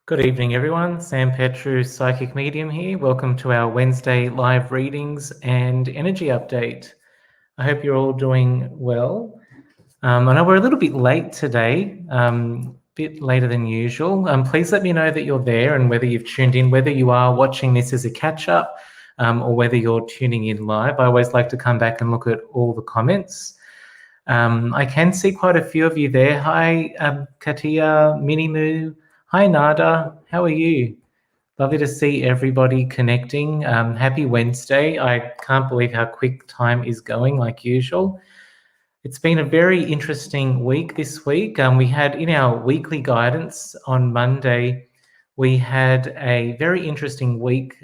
Good evening, everyone. Sam Petru, Psychic Medium here. Welcome to our Wednesday live readings and energy update. I hope you're all doing well. I know we're a little bit late today, a bit later than usual. Please let me know that you're there and whether you've tuned in, whether you are watching this as a catch-up or whether you're tuning in live. I always like to come back and look at all the comments. I can see quite a few of you there. Hi, Katia, Minimoo. Hi, Nada. How are you? Lovely to see everybody connecting. Happy Wednesday. I can't believe how quick time is going, like usual. It's been a very interesting week this week. We had in our weekly guidance on Monday, we had a very interesting week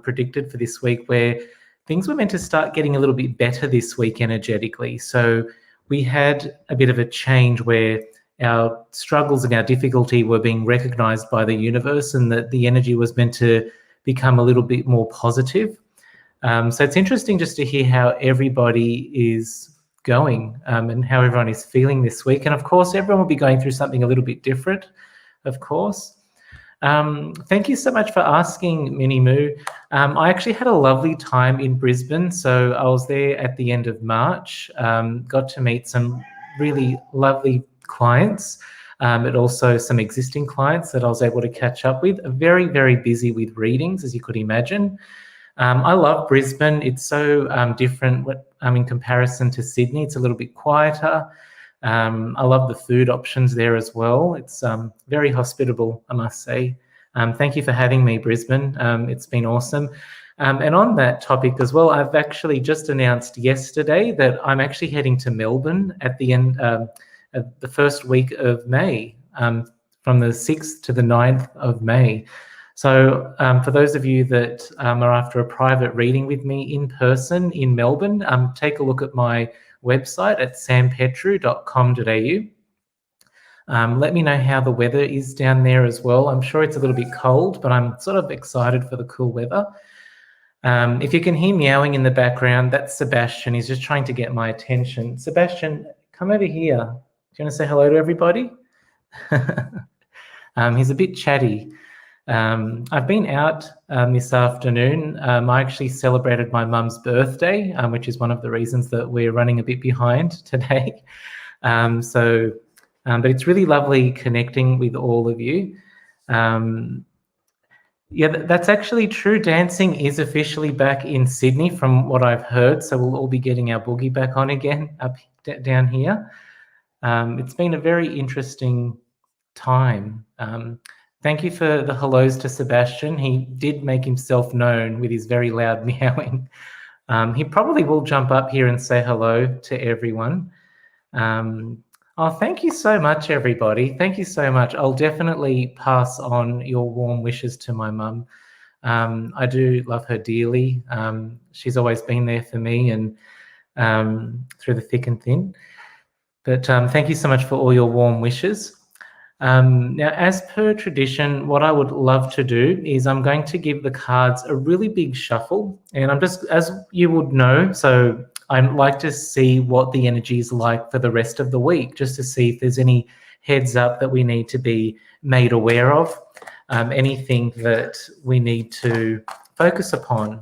predicted for this week where things were meant to start getting a little bit better this week energetically. So we had a bit of a change where our struggles and our difficulty were being recognized by the universe and that the energy was meant to become a little bit more positive. So it's interesting just to hear how everybody is going and how everyone is feeling this week. And of course, everyone will be going through something a little bit different, of course. Thank you so much for asking, Minnie Moo. I actually had a lovely time in Brisbane. So I was there at the end of March, got to meet some really lovely clients, but also some existing clients that I was able to catch up with. Very, very busy with readings, as you could imagine. I love Brisbane. It's so different in comparison to Sydney. It's a little bit quieter. I love the food options there as well. It's very hospitable, I must say. Thank you for having me, Brisbane. It's been awesome. And on that topic as well, I've actually just announced yesterday that I'm actually heading to Melbourne at the end the first week of May, from the 6th to the 9th of May. So for those of you that are after a private reading with me in person in Melbourne, take a look at my website at sampetru.com.au. Let me know how the weather is down there as well. I'm sure it's a little bit cold, but I'm sort of excited for the cool weather. If you can hear meowing in the background, that's Sebastian. He's just trying to get my attention. Sebastian, come over here. Do you want to say hello to everybody? He's a bit chatty. I've been out this afternoon. I actually celebrated my mum's birthday, which is one of the reasons that we're running a bit behind today. But it's really lovely connecting with all of you. Yeah, that's actually true. Dancing is officially back in Sydney from what I've heard. So we'll all be getting our boogie back on again down here. It's been a very interesting time. Thank you for the hellos to Sebastian. He did make himself known with his very loud meowing. He probably will jump up here and say hello to everyone. Thank you so much, everybody. Thank you so much. I'll definitely pass on your warm wishes to my mum. I do love her dearly. She's always been there for me and through the thick and thin. But thank you so much for all your warm wishes. Now, as per tradition, what I would love to do is I'm going to give the cards a really big shuffle. And I'm just, as you would know, so I'd like to see what the energy is like for the rest of the week, just to see if there's any heads up that we need to be made aware of, anything that we need to focus upon.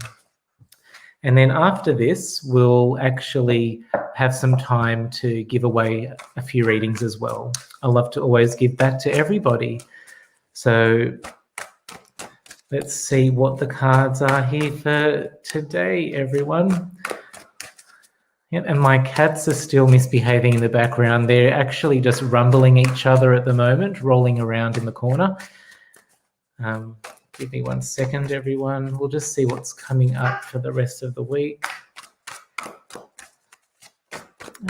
And then after this, we'll actually have some time to give away a few readings as well. I love to always give back to everybody. So let's see what the cards are here for today, everyone. Yep, and my cats are still misbehaving in the background. They're actually just rumbling each other at the moment, rolling around in the corner. Give me 1 second, everyone. We'll just see what's coming up for the rest of the week.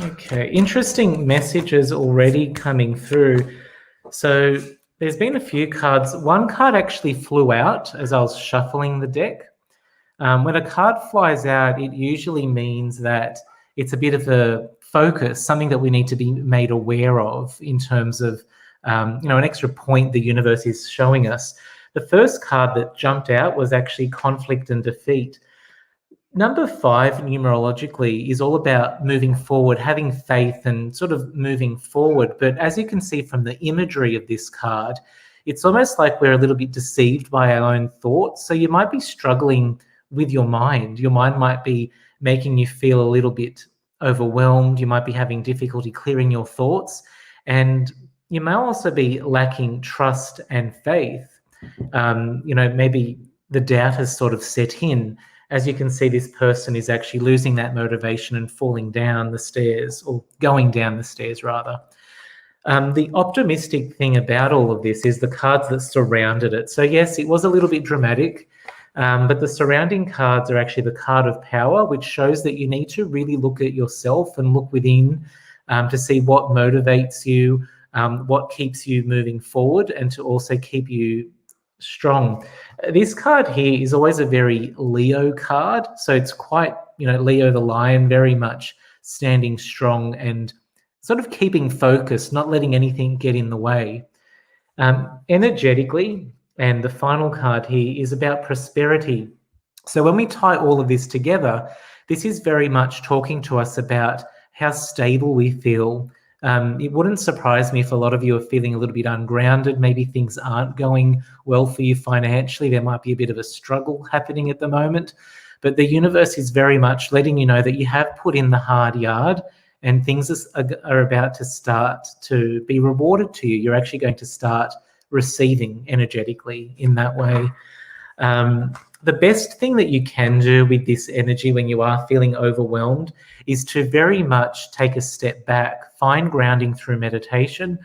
Okay, interesting messages already coming through. So there's been a few cards. One card actually flew out as I was shuffling the deck. When a card flies out, it usually means that it's a bit of a focus, something that we need to be made aware of in terms of, an extra point the universe is showing us. The first card that jumped out was actually conflict and defeat. Number 5 numerologically is all about moving forward, having faith and sort of moving forward. But as you can see from the imagery of this card, it's almost like we're a little bit deceived by our own thoughts. So you might be struggling with your mind. Your mind might be making you feel a little bit overwhelmed. You might be having difficulty clearing your thoughts. And you may also be lacking trust and faith. Maybe the doubt has sort of set in. As you can see, this person is actually losing that motivation and falling down the stairs, or going down the stairs rather. The optimistic thing about all of this is the cards that surrounded it. So yes, it was a little bit dramatic, but the surrounding cards are actually the card of power, which shows that you need to really look at yourself and look within to see what motivates you, what keeps you moving forward, and to also keep you strong. This card here is always a very Leo card. So it's quite, Leo the lion, very much standing strong and sort of keeping focus, not letting anything get in the way. Energetically, and the final card here is about prosperity. So when we tie all of this together, this is very much talking to us about how stable we feel. It wouldn't surprise me if a lot of you are feeling a little bit ungrounded. Maybe things aren't going well for you financially. There might be a bit of a struggle happening at the moment. But the universe is very much letting you know that you have put in the hard yard, and things are about to start to be rewarded to you. You're actually going to start receiving energetically in that way. The best thing that you can do with this energy when you are feeling overwhelmed is to very much take a step back, find grounding through meditation.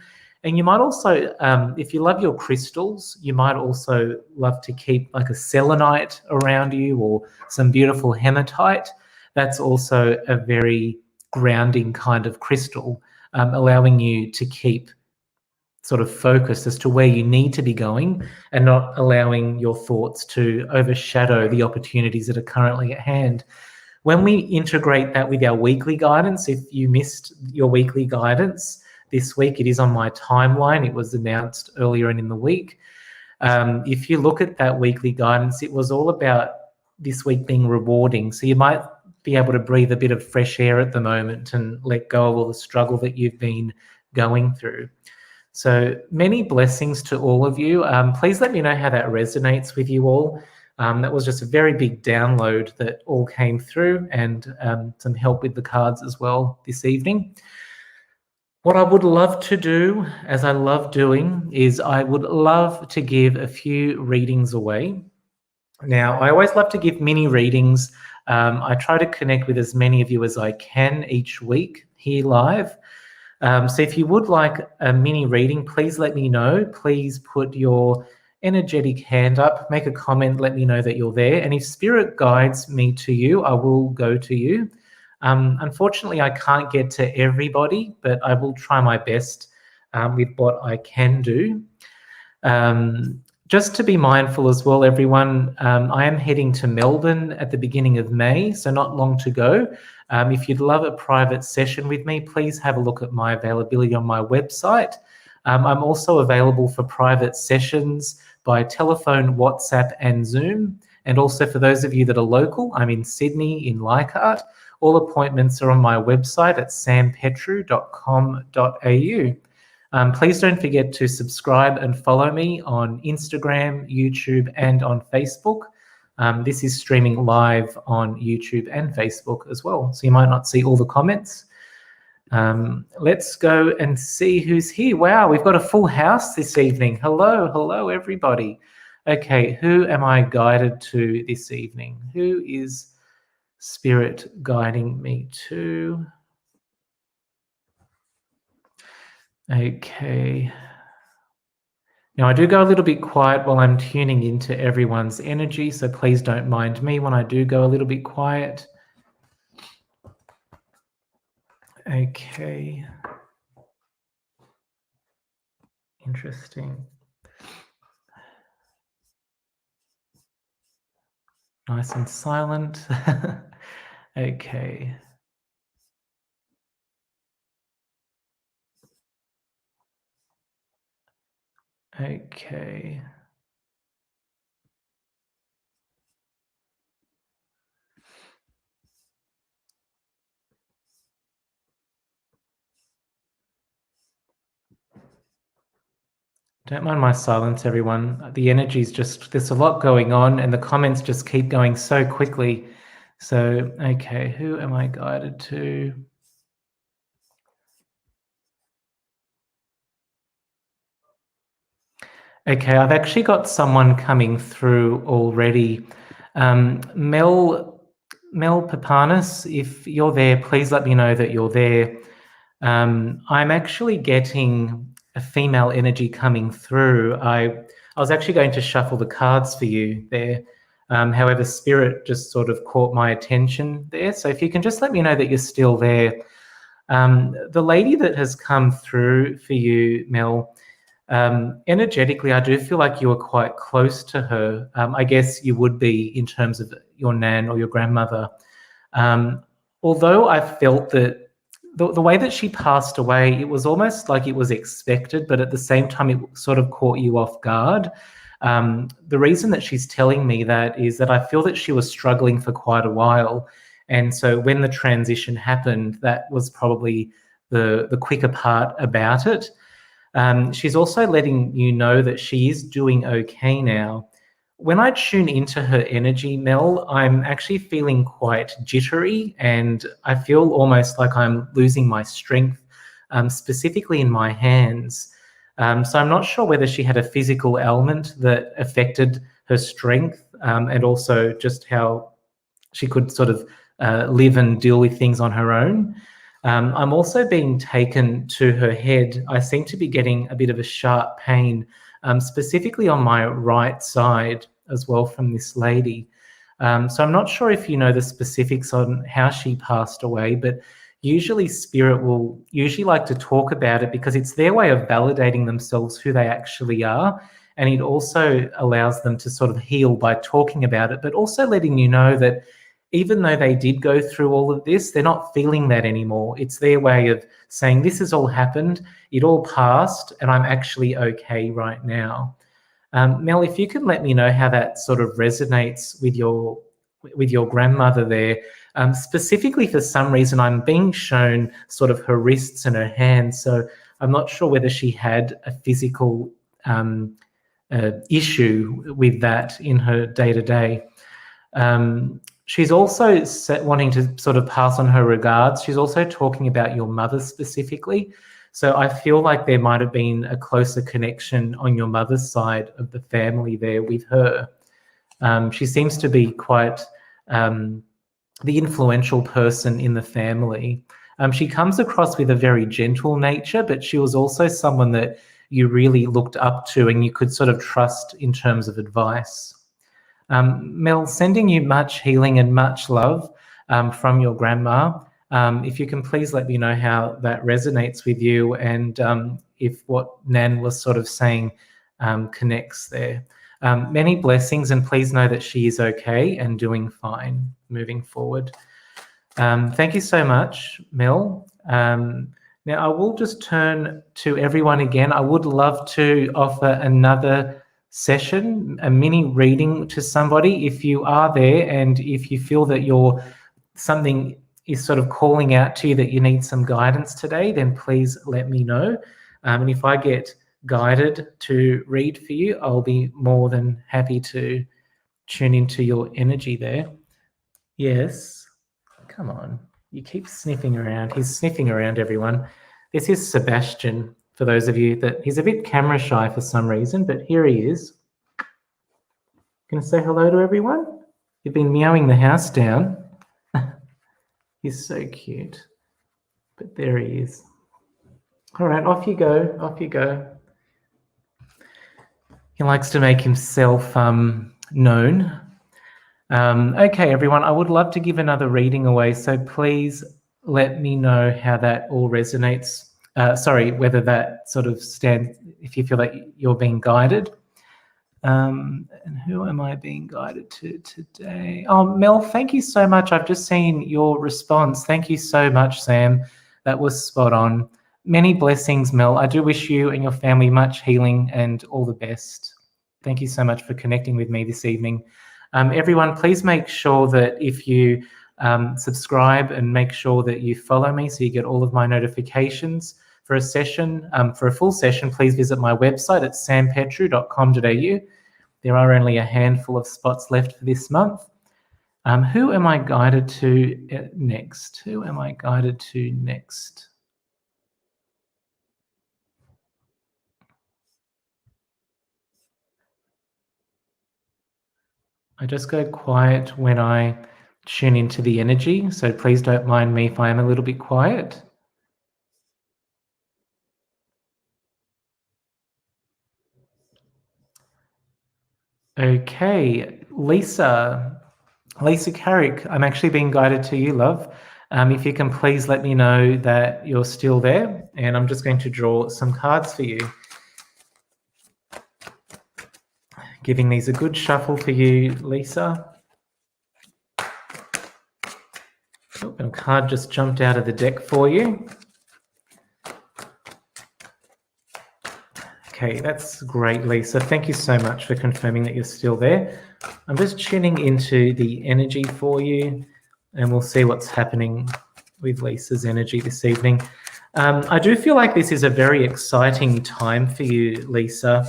And you might also, if you love your crystals, you might also love to keep like a selenite around you, or some beautiful hematite. That's also a very grounding kind of crystal, allowing you to keep sort of focused as to where you need to be going, and not allowing your thoughts to overshadow the opportunities that are currently at hand. When we integrate that with our weekly guidance, if you missed your weekly guidance this week, it is on my timeline. It was announced earlier in the week. If you look at that weekly guidance, it was all about this week being rewarding. So you might be able to breathe a bit of fresh air at the moment and let go of all the struggle that you've been going through. So many blessings to all of you. Please let me know how that resonates with you all. That was just a very big download that all came through, and some help with the cards as well this evening. What I would love to do, as I love doing, is I would love to give a few readings away. Now, I always love to give mini readings. I try to connect with as many of you as I can each week here live. So if you would like a mini reading, please let me know. Please put your energetic hand up, make a comment, let me know that you're there. And if spirit guides me to you, I will go to you. Unfortunately, I can't get to everybody, but I will try my best with what I can do. Just to be mindful as well, everyone, I am heading to Melbourne at the beginning of May, so not long to go. If you'd love a private session with me, please have a look at my availability on my website. I'm also available for private sessions by telephone, WhatsApp, and Zoom. And also for those of you that are local, I'm in Sydney, in Leichhardt. All appointments are on my website at sampetru.com.au. Please don't forget to subscribe and follow me on Instagram, YouTube, and on Facebook. This is streaming live on YouTube and Facebook as well, so you might not see all the comments. Let's go and see who's here. Wow, we've got a full house this evening. Hello, everybody. Okay, who am I guided to this evening? Who is Spirit guiding me to? Okay. Now, I do go a little bit quiet while I'm tuning into everyone's energy, so please don't mind me when I do go a little bit quiet. Okay. Interesting. Nice and silent. Okay. Okay. Don't mind my silence, everyone. The energy's just, there's a lot going on and the comments just keep going so quickly. So, okay, who am I guided to? Okay, I've actually got someone coming through already. Mel Papanis, if you're there, please let me know that you're there. I'm actually getting a female energy coming through. I was actually going to shuffle the cards for you there. However, Spirit just sort of caught my attention there. So if you can just let me know that you're still there. The lady that has come through for you, Mel, energetically, I do feel like you are quite close to her. I guess you would be in terms of your nan or your grandmother. Although I felt that the way that she passed away, it was almost like it was expected, but at the same time, it sort of caught you off guard. The reason that she's telling me that is that I feel that she was struggling for quite a while. And so when the transition happened, that was probably the quicker part about it. She's also letting you know that she is doing okay now. When I tune into her energy, Mel, I'm actually feeling quite jittery and I feel almost like I'm losing my strength, specifically in my hands. So I'm not sure whether she had a physical ailment that affected her strength and also just how she could sort of live and deal with things on her own. I'm also being taken to her head. I seem to be getting a bit of a sharp pain, specifically on my right side as well from this lady. So I'm not sure if you know the specifics on how she passed away, but usually Spirit will usually like to talk about it because it's their way of validating themselves, who they actually are. And it also allows them to sort of heal by talking about it, but also letting you know that even though they did go through all of this, they're not feeling that anymore. It's their way of saying, this has all happened, it all passed, and I'm actually okay right now. Mel, if you can let me know how that sort of resonates with your grandmother there. Specifically, for some reason, I'm being shown sort of her wrists and her hands, so I'm not sure whether she had a physical issue with that in her day-to-day. She's also wanting to sort of pass on her regards. She's also talking about your mother specifically. So I feel like there might have been a closer connection on your mother's side of the family there with her. She seems to be quite the influential person in the family. She comes across with a very gentle nature, but she was also someone that you really looked up to and you could sort of trust in terms of advice. Mel, sending you much healing and much love from your grandma. If you can please let me know how that resonates with you and if what Nan was sort of saying connects there. Many blessings, and please know that she is okay and doing fine moving forward. Thank you so much, Mel. Now, I will just turn to everyone again. I would love to offer another session, a mini reading to somebody. If you are there and if you feel that something is sort of calling out to you that you need some guidance today, then please let me know. And if I get guided to read for you, I'll be more than happy to tune into your energy there. Yes, come on. You keep sniffing around. He's sniffing around, everyone. This is Sebastian, for those of you that he's a bit camera shy for some reason, but here he is. Gonna say hello to everyone? You've been meowing the house down. He's so cute. But there he is. All right, off you go, off you go. He likes to make himself known. Okay, everyone, I would love to give another reading away, so please let me know how that all resonates. Whether that sort of stands, if you feel like you're being guided. And who am I being guided to today? Oh, Mel, thank you so much. I've just seen your response. Thank you so much, Sam. That was spot on. Many blessings, Mel. I do wish you and your family much healing and all the best. Thank you so much for connecting with me this evening. Everyone, please make sure that if you subscribe and make sure that you follow me so you get all of my notifications for a session. For a full session, please visit my website at sampetru.com.au. There are only a handful of spots left for this month. Who am I guided to next? Who am I guided to next? I just go quiet when I tune into the energy, so please don't mind me if I am a little bit quiet. Okay, Lisa Carrick, I'm actually being guided to you, love. If you can please let me know that you're still there, and I'm just going to draw some cards for you. Giving these a good shuffle for you, Lisa. Oh, and a card just jumped out of the deck for you. Okay, that's great, Lisa. Thank you so much for confirming that you're still there. I'm just tuning into the energy for you, and we'll see what's happening with Lisa's energy this evening. I do feel like this is a very exciting time for you, Lisa.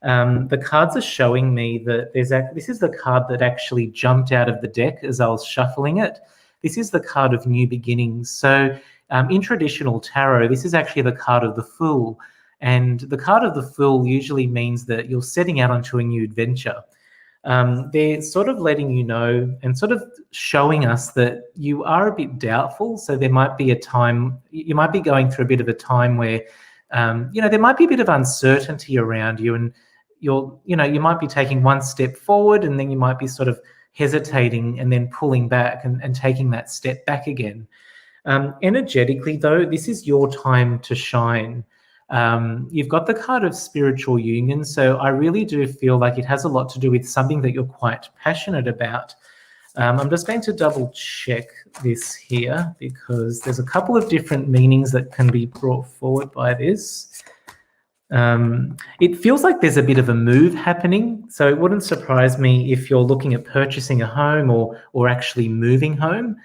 The cards are showing me that this is the card that actually jumped out of the deck as I was shuffling it. This is the card of new beginnings. So in traditional tarot, this is actually the card of the Fool. And the card of the Fool usually means that you're setting out onto a new adventure. They're sort of letting you know and sort of showing us that you are a bit doubtful. So there might be a time, you might be going through a bit of a time where, there might be a bit of uncertainty around you, and you might be taking one step forward, and then you might be sort of hesitating and then pulling back and taking that step back again. Energetically, though, this is your time to shine. You've got the card of spiritual union, so I really do feel like it has a lot to do with something that you're quite passionate about. I'm just going to double check this here because there's a couple of different meanings that can be brought forward by this. It feels like there's a bit of a move happening, so it wouldn't surprise me if you're looking at purchasing a home or actually moving home.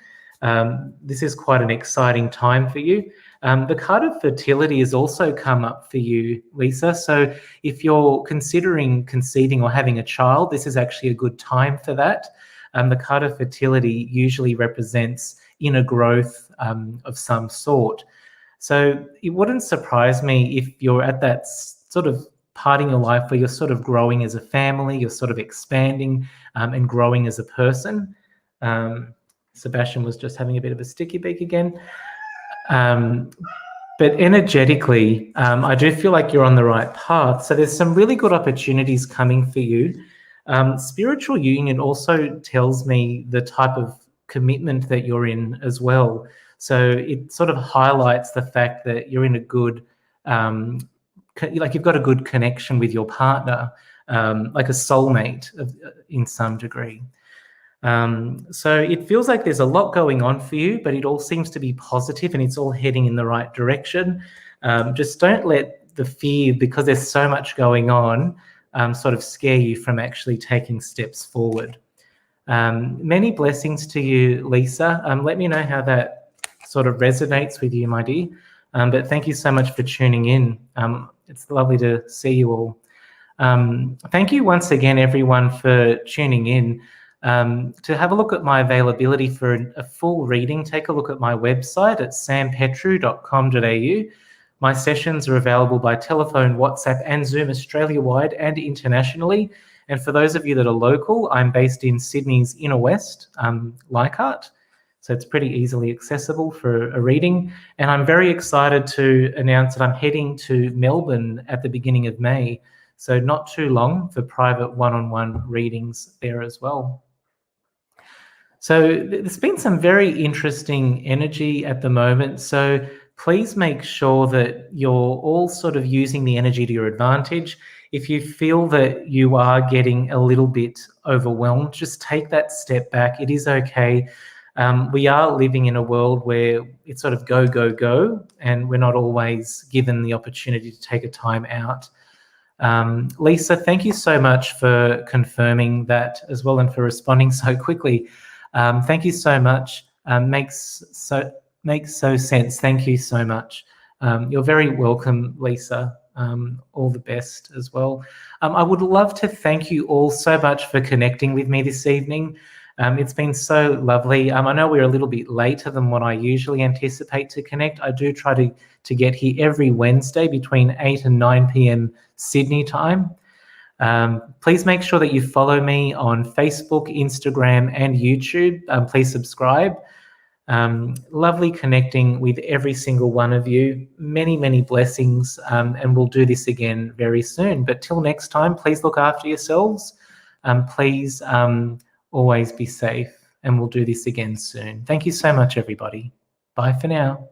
This is quite an exciting time for you. The card of fertility has also come up for you, Lisa. So if you're considering conceiving or having a child, this is actually a good time for that. The card of fertility usually represents inner growth of some sort. So it wouldn't surprise me if you're at that sort of part in your life where you're sort of growing as a family, you're sort of expanding and growing as a person. Sebastian was just having a bit of a sticky beak again. But energetically, I do feel like you're on the right path. So there's some really good opportunities coming for you. Spiritual union also tells me the type of commitment that you're in as well. So it sort of highlights the fact that you're in a good, you've got a good connection with your partner, like a soulmate in some degree. So it feels like there's a lot going on for you, but it all seems to be positive and it's all heading in the right direction. Just don't let the fear, because there's so much going on, sort of scare you from actually taking steps forward. Many blessings to you, Lisa. Let me know how that sort of resonates with you, my dear. But thank you so much for tuning in. It's lovely to see you all. Thank you once again, everyone, for tuning in. To have a look at my availability for a full reading, take a look at my website at sampetru.com.au. My sessions are available by telephone, WhatsApp and Zoom Australia-wide and internationally. And for those of you that are local, I'm based in Sydney's Inner West, Leichhardt. So it's pretty easily accessible for a reading. And I'm very excited to announce that I'm heading to Melbourne at the beginning of May. So not too long for private one-on-one readings there as well. So there's been some very interesting energy at the moment. So please make sure that you're all sort of using the energy to your advantage. If you feel that you are getting a little bit overwhelmed, just take that step back. It is okay. We are living in a world where it's sort of go, go, go, and we're not always given the opportunity to take a time out. Lisa, thank you so much for confirming that as well and for responding so quickly. Thank you so much. Makes so sense. Thank you so much. You're very welcome, Lisa. All the best as well. I would love to thank you all so much for connecting with me this evening. It's been so lovely. I know we're a little bit later than what I usually anticipate to connect. I do try to get here every Wednesday between 8 and 9 p.m. Sydney time. Please make sure that you follow me on Facebook, Instagram, and YouTube. Please subscribe. Lovely connecting with every single one of you. Many, many blessings, and we'll do this again very soon. But till next time, please look after yourselves. Please always be safe, and we'll do this again soon. Thank you so much, everybody. Bye for now.